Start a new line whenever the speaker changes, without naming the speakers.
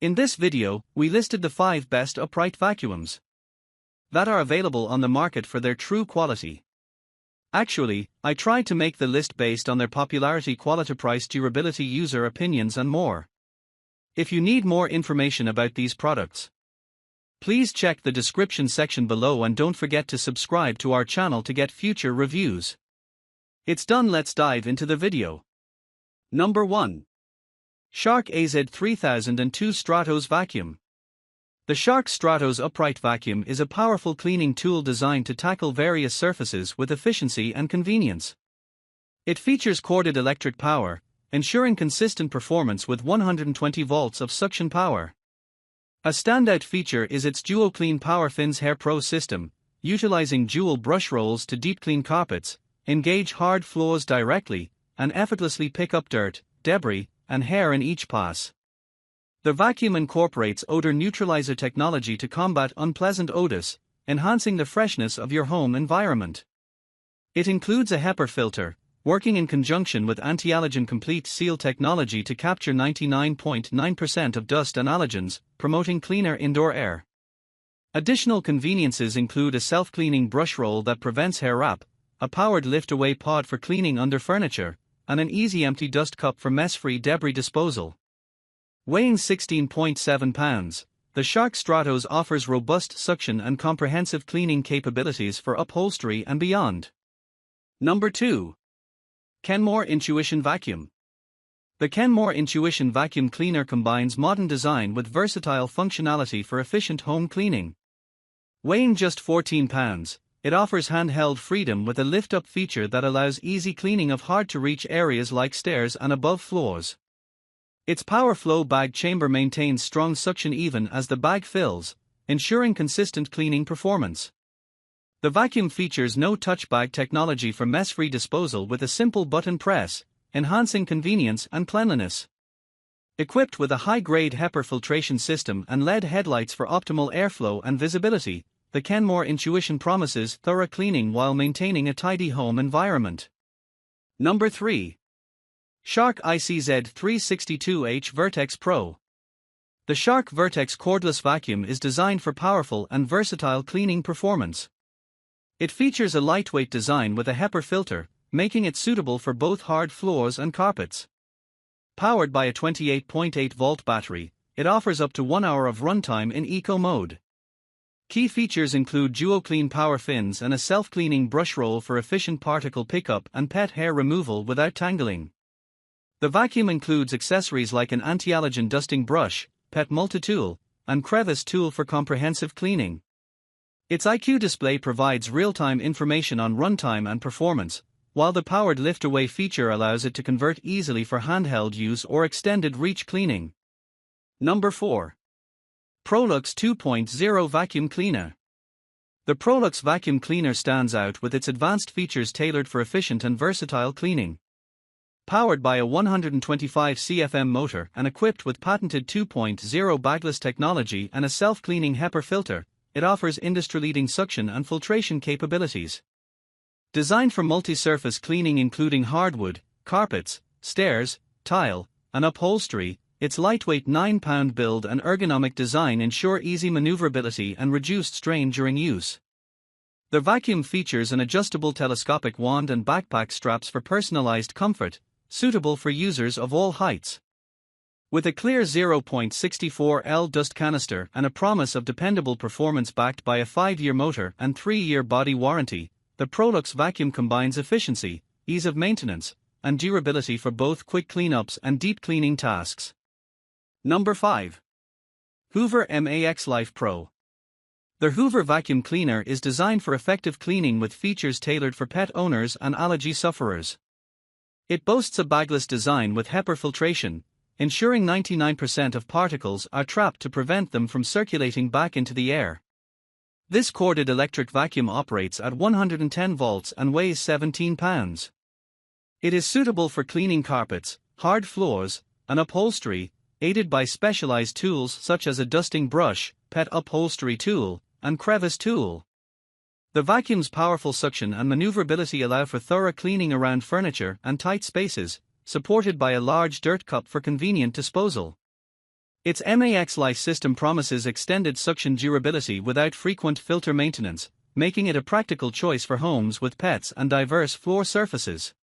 In this video, we listed the 5 best upright vacuums that are available on the market for their true quality. Actually, I tried to make the list based on their popularity, quality, price, durability, user opinions, and more. If you need more information about these products, please check the description section below and don't forget to subscribe to our channel to get future reviews. It's done, let's dive into the video. Number 1. Shark AZ3002 Stratos Vacuum. The Shark Stratos Upright Vacuum is a powerful cleaning tool designed to tackle various surfaces with efficiency and convenience. It features corded electric power, ensuring consistent performance with 120 volts of suction power. A standout feature is its Duo Clean Power Fins Hair Pro system, utilizing dual brush rolls to deep clean carpets, engage hard floors directly, and effortlessly pick up dirt, debris, and hair in each pass. The vacuum incorporates odor neutralizer technology to combat unpleasant odors, enhancing the freshness of your home environment. It includes a HEPA filter, working in conjunction with anti-allergen complete seal technology to capture 99.9% of dust and allergens, promoting cleaner indoor air. Additional conveniences include a self-cleaning brush roll that prevents hair wrap, a powered lift-away pod for cleaning under furniture, and an easy empty dust cup for mess-free debris disposal. Weighing 16.7 pounds, the Shark Stratos offers robust suction and comprehensive cleaning capabilities for upholstery and beyond. Number 2. Kenmore Intuition Vacuum. The Kenmore Intuition Vacuum Cleaner combines modern design with versatile functionality for efficient home cleaning. Weighing just 14 pounds, it offers handheld freedom with a lift-up feature that allows easy cleaning of hard-to-reach areas like stairs and above floors. Its power flow bag chamber maintains strong suction even as the bag fills, ensuring consistent cleaning performance. The vacuum features no-touch bag technology for mess-free disposal with a simple button press, enhancing convenience and cleanliness. Equipped with a high-grade HEPA filtration system and LED headlights for optimal airflow and visibility, the Kenmore Intuition promises thorough cleaning while maintaining a tidy home environment. Number 3. Shark ICZ362H Vertex Pro. The Shark Vertex cordless vacuum is designed for powerful and versatile cleaning performance. It features a lightweight design with a HEPA filter, making it suitable for both hard floors and carpets. Powered by a 28.8-volt battery, it offers up to 1 hour of runtime in eco mode. Key features include Duo Clean Power Fins and a self-cleaning brush roll for efficient particle pickup and pet hair removal without tangling. The vacuum includes accessories like an anti-allergen dusting brush, pet multi-tool, and crevice tool for comprehensive cleaning. Its IQ display provides real-time information on runtime and performance, while the powered lift-away feature allows it to convert easily for handheld use or extended reach cleaning. Number 4. Prolux 2.0 Vacuum Cleaner. The Prolux vacuum cleaner stands out with its advanced features tailored for efficient and versatile cleaning. Powered by a 125 CFM motor and equipped with patented 2.0 bagless technology and a self-cleaning HEPA filter, it offers industry-leading suction and filtration capabilities. Designed for multi-surface cleaning including hardwood, carpets, stairs, tile, and upholstery, its lightweight 9-pound build and ergonomic design ensure easy maneuverability and reduced strain during use. The vacuum features an adjustable telescopic wand and backpack straps for personalized comfort, suitable for users of all heights. With a clear 0.64 L dust canister and a promise of dependable performance backed by a 5-year motor and 3-year body warranty, the Prolux vacuum combines efficiency, ease of maintenance, and durability for both quick cleanups and deep cleaning tasks. Number 5. Hoover MAXLife Pro. The Hoover vacuum cleaner is designed for effective cleaning with features tailored for pet owners and allergy sufferers. It boasts a bagless design with HEPA filtration, ensuring 99% of particles are trapped to prevent them from circulating back into the air. This corded electric vacuum operates at 110 volts and weighs 17 pounds. It is suitable for cleaning carpets, hard floors, and upholstery, aided by specialized tools such as a dusting brush, pet upholstery tool, and crevice tool. The vacuum's powerful suction and maneuverability allow for thorough cleaning around furniture and tight spaces, supported by a large dirt cup for convenient disposal. Its MAXLife system promises extended suction durability without frequent filter maintenance, making it a practical choice for homes with pets and diverse floor surfaces.